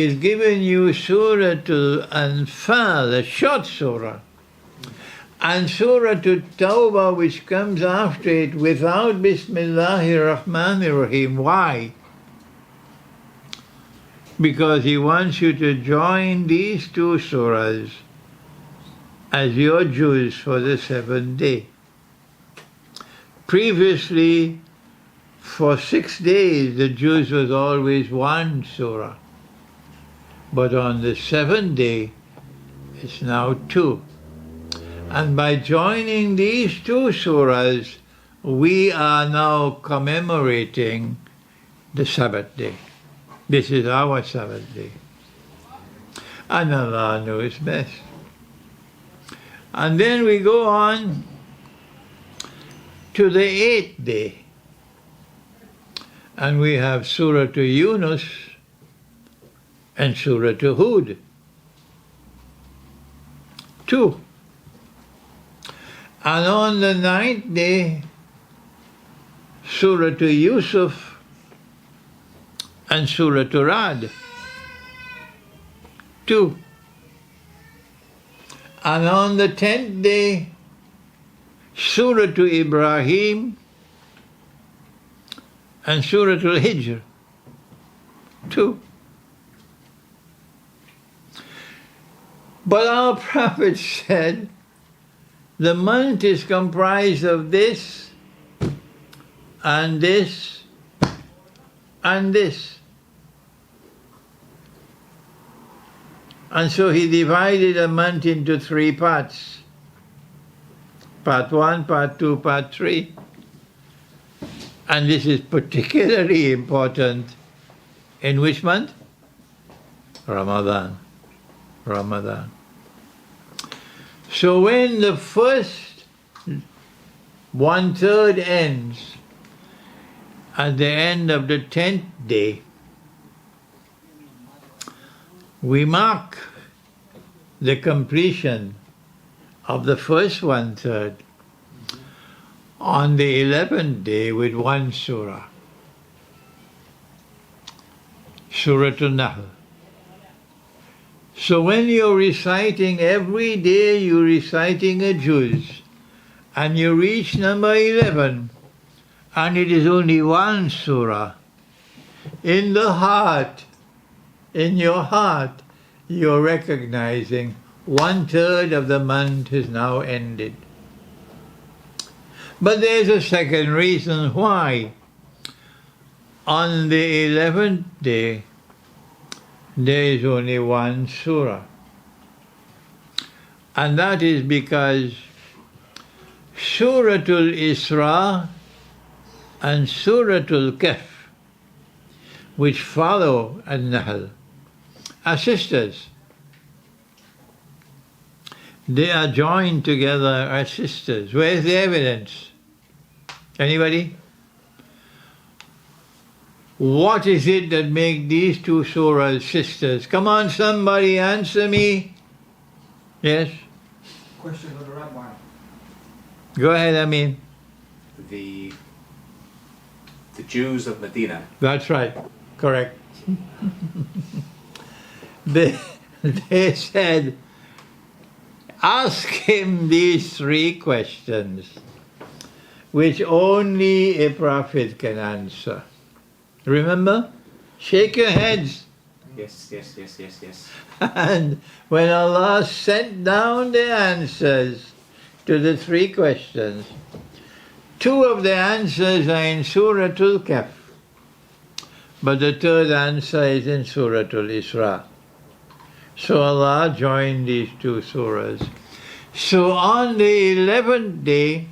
He's given you Surah Al-Anfal, a short surah, and Surah Tawbah, which comes after it, without Bismillahir Rahmanir Rahim. Why? Because he wants you to join these two surahs as your juz for the 7th day. Previously, for 6 days, the juz was always one surah. But on the 7th day, it's now 2. And by joining these 2 surahs, we are now commemorating the Sabbath day. This is our Sabbath day. And Allah knows best. And then we go on to the 8th day. And we have Surah to Yunus and Surah to Hud. 2. And on the 9th day, Surah to Yusuf and Surah to Rad. 2. And on the 10th day, Surah to Ibrahim and Surah to Hijr. 2. But our Prophet said, the month is comprised of this, and this, and this. And so he divided a month into 3 parts. Part 1, Part 2, Part 3. And this is particularly important in which month? Ramadan. Ramadan. So when the first 1/3 ends, at the end of the 10th day, we mark the completion of the first 1/3 on the 11th day with 1 surah. Surah An-Nahl. So when you're reciting, every day you're reciting a juz, and you reach number 11, and it is only 1 surah. In the heart, in your heart, you're recognizing 1/3 of the month has now ended. But there's a second reason why. On the 11th day, there is only 1 surah. And that is because Suratul Isra and Suratul Kahf, which follow An-Nahl, are sisters. They are joined together as sisters. Where's the evidence? Anybody? What is it that makes these 2 surahs sisters? Come on, somebody answer me. Yes? Question for the Rabbi. Go ahead, Amin. The Jews of Medina. That's right. Correct. they said, ask him these 3 questions, which only a prophet can answer. Remember? Shake your heads. Yes. And when Allah sent down the answers to the 3 questions, 2 of the answers are in Suratul Kahf, but the 3rd answer is in Suratul Isra. So Allah joined these 2 surahs. So on the 11th day,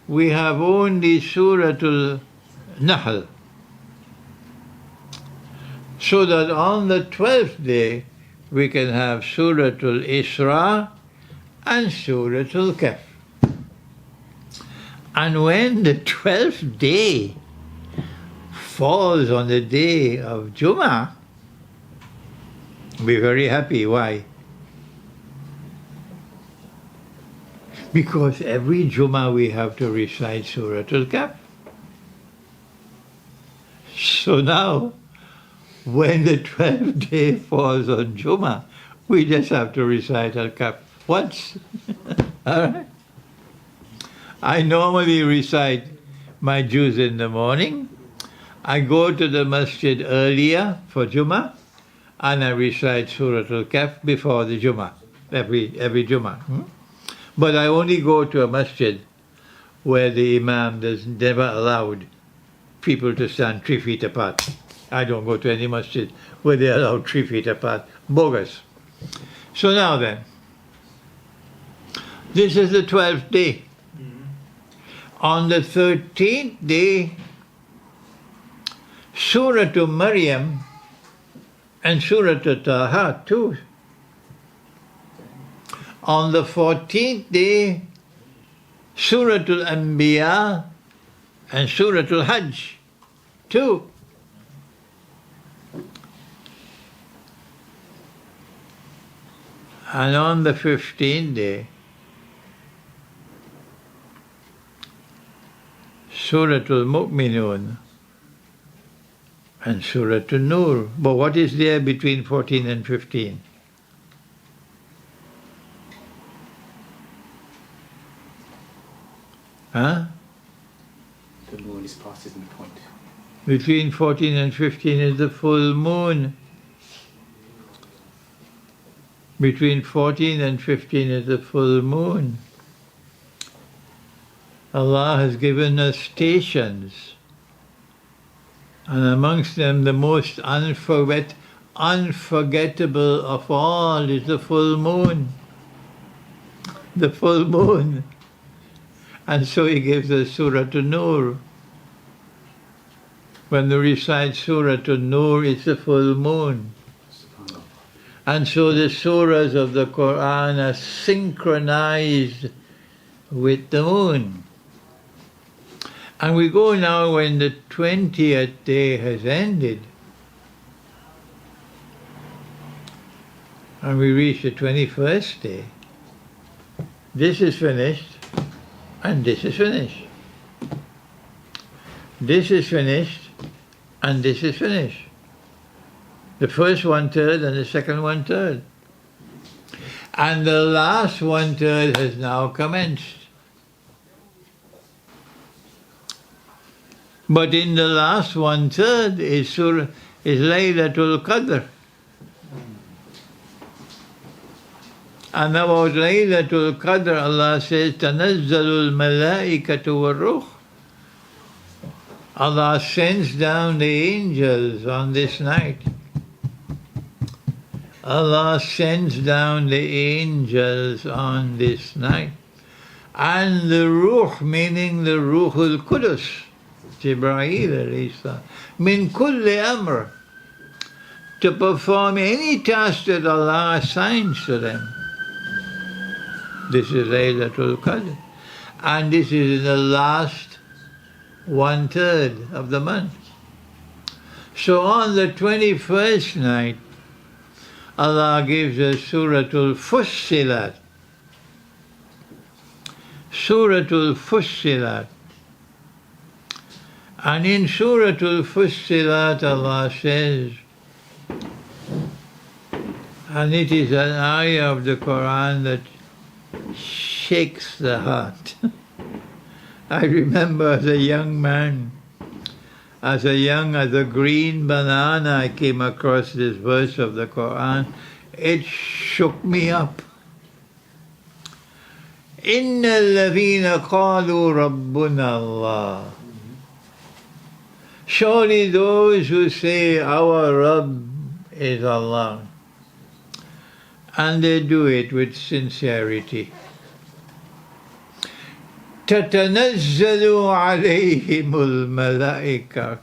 we have only Suratul Nahl. So that on the 12th day, we can have Suratul Isra and Suratul Kahf. And when the 12th day falls on the day of Jummah, we're very happy. Why? Because every Jummah we have to recite Suratul Kahf. So now, when the 12th day falls on Jummah, we just have to recite Al-Kahf once. All right? I normally recite my juz in the morning. I go to the masjid earlier for Jummah, and I recite Surah Al-Kahf before the Jummah, every Jummah. But I only go to a masjid where the imam has never allowed people to stand 3 feet apart. I don't go to any masjid where they allow 3 feet apart. Bogus. So now then, this is the 12th day. On the 13th day, Surah to Maryam and Surah to Taha too. On the 14th day, Surah Al-Anbiya and Surah Al-Hajj too. And on the 15th day, Surah Al-Mu'minun and Surah An-Nur. But what is there between 14 and 15? Huh? The moon is past its point. Between 14 and 15 is the full moon. Between 14 and 15 is the full moon. Allah has given us stations, and amongst them the most unforgettable of all is the full moon. The full moon. And so He gives us Surah An-Nur. When we recite Surah An-Nur, it's the full moon. And so the surahs of the Quran are synchronized with the moon. And we go now when the 20th day has ended. And we reach the 21st day. This is finished, and this is finished. This is finished, and this is finished. The first 1/3 and the second 1/3. And the last 1/3 has now commenced. But in the last 1/3 is Lailat Al Qadr. And about Lailat Al Qadr, Allah says, تَنَزَّلُ الْمَلَائِكَةُ وَالرُّوحُ. Allah sends down the angels on this night. Allah sends down the angels on this night. And the Ruh, meaning the Ruh al-Qudus, Jibreel alayhi salam, min kulli amr, to perform any task that Allah assigns to them. This is Laylatul Qadr. And this is in the last 1/3 of the month. So on the 21st night, Allah gives us Suratul Fussilat. Suratul Fussilat. And in Suratul Fussilat, Allah says, and it is an ayah of the Quran that shakes the heart. I remember as a young man, as a green banana, I came across this verse of the Quran. It shook me up. إِنَّ الَّذِينَ قَالُوا رَبُّنَا اللَّهُ. Surely those who say our Rabb is Allah, and they do it with sincerity. تَتَنَزَّلُ عَلَيْهِمُ الْمَلَائِكَةُ.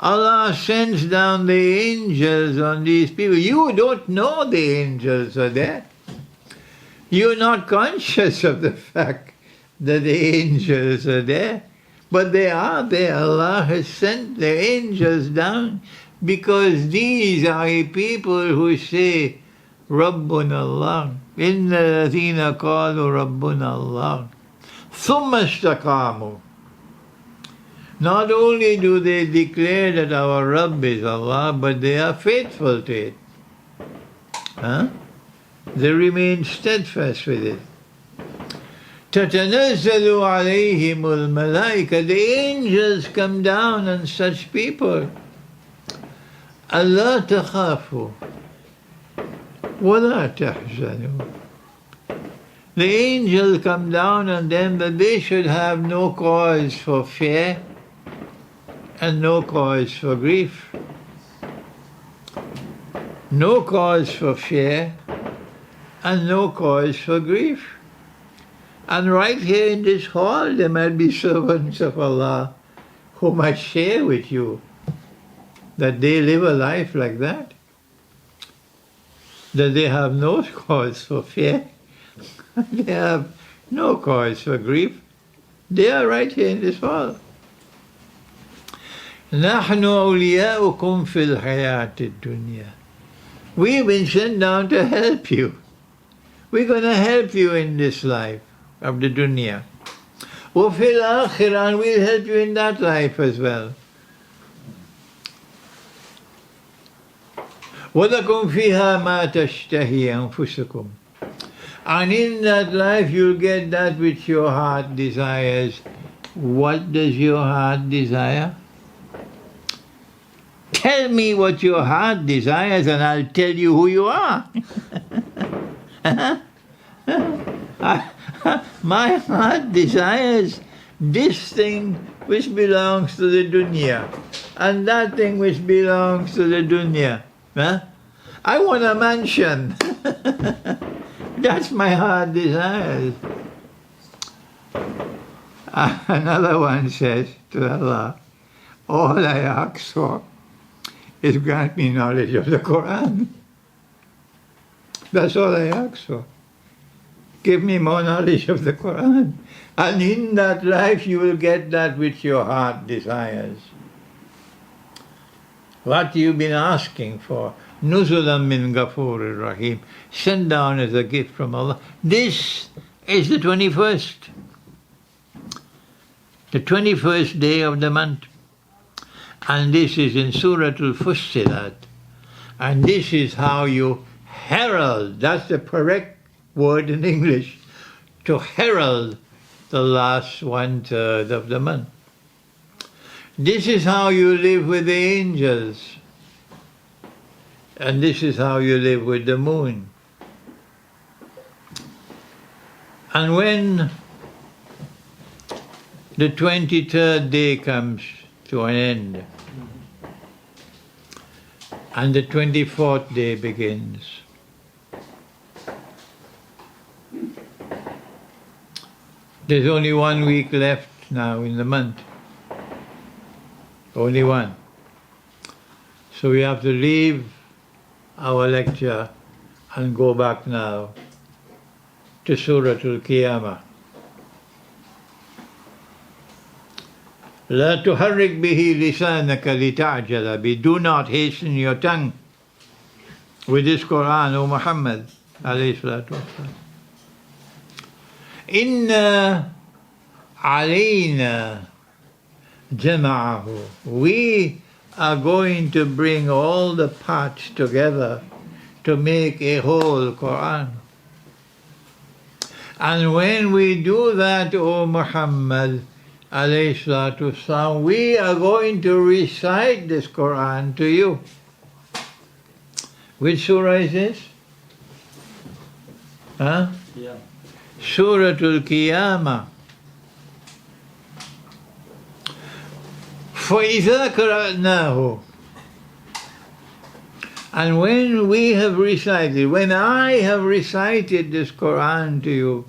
Allah sends down the angels on these people. You don't know the angels are there. You're not conscious of the fact that the angels are there. But they are there. Allah has sent the angels down because these are people who say, Rabbuna Allah. Inna ladhina qalu Rabbuna Allah. Thumma istaqamu. Not only do they declare that our Rabb is Allah, but they are faithful to it. Huh? They remain steadfast with it. تَتَنَزَّلُ عَلَيْهِمُ الْمَلَائِكَةُ. The angels come down on such people. أَلَّا تَخَافُوا وَلَا تَحْزَنُوا. The angels come down on them that they should have no cause for fear and no cause for grief. No cause for fear and no cause for grief. And right here in this hall, there might be servants of Allah who might share with you that they live a life like that, that they have no cause for fear, they have no cause for grief. They are right here in this hall. نَحْنُ أَوْلِيَاؤُكُمْ فِي الْحَيَاةِ الدُّنْيَا. We've been sent down to help you. We're going to help you in this life of the dunya. وَفِي الْآخِرَةِ, and we'll help you in that life as well. وَلَكُمْ فِيهَا مَا تَشْتَهِي أَنفُسُكُمْ. And in that life you'll get that which your heart desires. What does your heart desire? Tell me what your heart desires and I'll tell you who you are. My heart desires this thing which belongs to the dunya and that thing which belongs to the dunya. Huh? I want a mansion. That's my heart desires. Another one says to Allah, all I ask for is grant me knowledge of the Quran. That's all I ask for. Give me more knowledge of the Quran. And in that life you will get that which your heart desires. What you've been asking for. Nuzulan min Ghafurir Rahim. Sent down as a gift from Allah. This is the 21st. The 21st day of the month. And this is in Surah Al-Fussilat. And this is how you herald, that's the correct word in English, to herald the last 1/3 of the month. This is how you live with the angels. And this is how you live with the moon. And when the 23rd day comes to an end, and the 24th day begins, there's only 1 week left now in the month. Only one. So we have to leave our lecture and go back now to Surah Al-Qiyamah. لا تحرك به لسانك لتعجل به. Do not hasten your tongue with this Quran, O Muhammad alayhi salatu wasalam. Inna alayna jama'ahu. We are going to bring all the parts together to make a whole Quran. And when we do that, O Muhammad alayhi salatu wasalam, we are going to recite this Quran to you. Which surah is this? Huh? Yeah. Surah Al-Qiyamah. فَإِذَا قَرَأْنَاهُ. And when we have recited, when I have recited this Quran to you,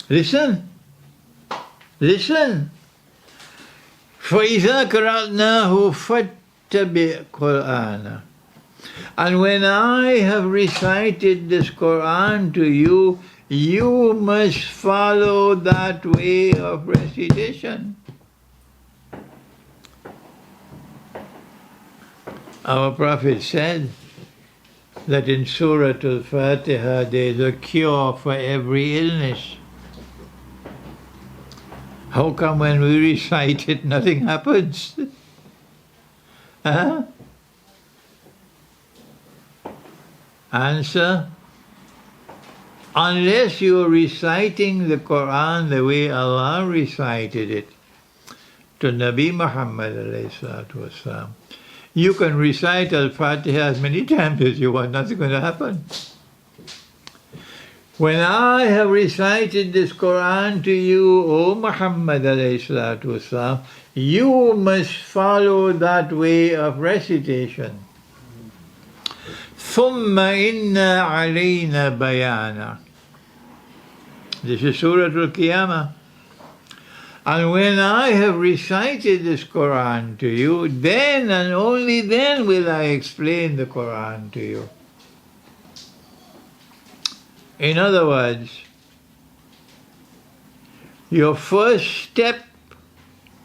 listen. Listen. فَإِذَا قَرَأْنَاهُ فَاتَّبِعْ قُرْآنَهُ. And when I have recited this Quran to you, you must follow that way of recitation. Our Prophet said that in Surah Al-Fatiha there is a cure for every illness. How come when we recite it, nothing happens? Huh? Answer: unless you're reciting the Quran the way Allah recited it to Nabi Muhammad alayhi salatu wasalam, you can recite Al-Fatiha as many times as you want, nothing going to happen. When I have recited this Quran to you, O Muhammad alayhi salatu wasalam, you must follow that way of recitation. ثُمَّ إِنَّا عَلَيْنَا بَيَانًا. This is Surah Al-Qiyamah. And when I have recited this Quran to you, then and only then will I explain the Quran to you. In other words, your first step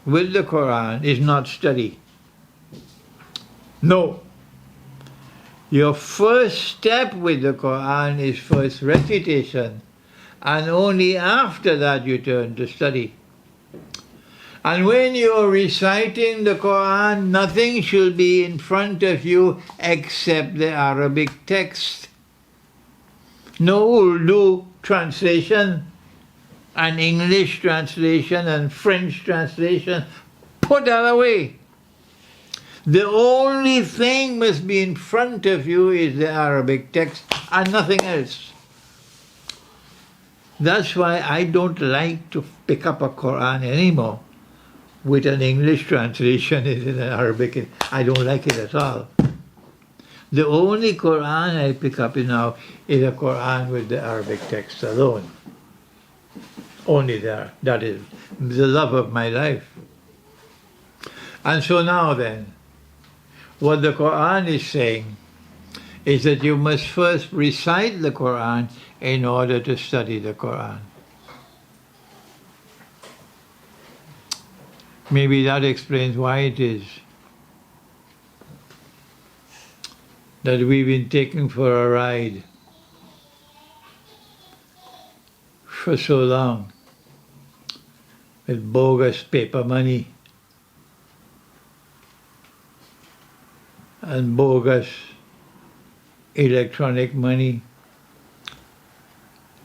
with the Quran is not study. No. Your first step with the Quran is first recitation, and only after that you turn to study. And when you're reciting the Quran, nothing should be in front of you except the Arabic text. No Urdu translation, and English translation, and French translation. Put that away. The only thing must be in front of you is the Arabic text and nothing else. That's why I don't like to pick up a Quran anymore with an English translation in an Arabic. I don't like it at all. The only Quran I pick up now is a Quran with the Arabic text alone. Only there. That is the love of my life. And so now then, what the Quran is saying is that you must first recite the Quran in order to study the Quran. Maybe that explains why it is that we've been taken for a ride for so long with bogus paper money and bogus electronic money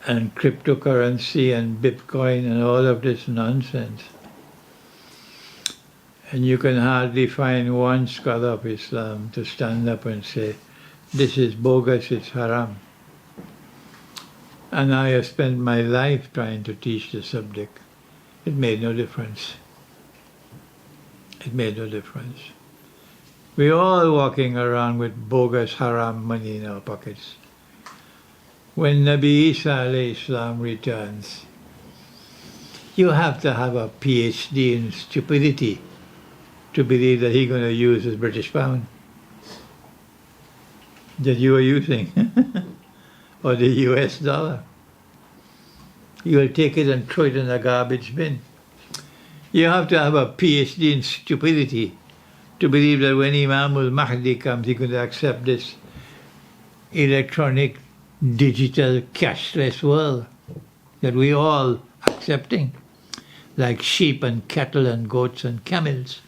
and cryptocurrency and Bitcoin and all of this nonsense. And you can hardly find one scholar of Islam to stand up and say, this is bogus, it's haram. And I have spent my life trying to teach the subject. It made no difference. It made no difference. We're all walking around with bogus haram money in our pockets. When Nabi Isa alayhi salam returns, you have to have a PhD in stupidity to believe that he's going to use his British pound that you are using, or the US dollar. You will take it and throw it in a garbage bin. You have to have a PhD in stupidity to believe that when Imam al-Mahdi comes, he's going to accept this electronic, digital, cashless world that we all accepting, like sheep and cattle and goats and camels.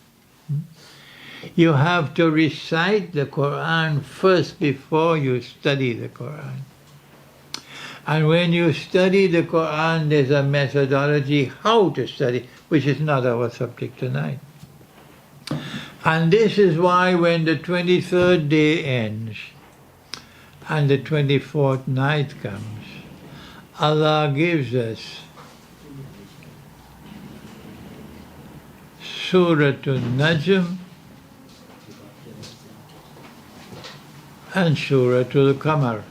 You have to recite the Quran first before you study the Quran. And when you study the Quran, there's a methodology how to study, which is not our subject tonight. And this is why when the 23rd day ends and the 24th night comes, Allah gives us Surah Al-Najm and Surah Al-Qamar.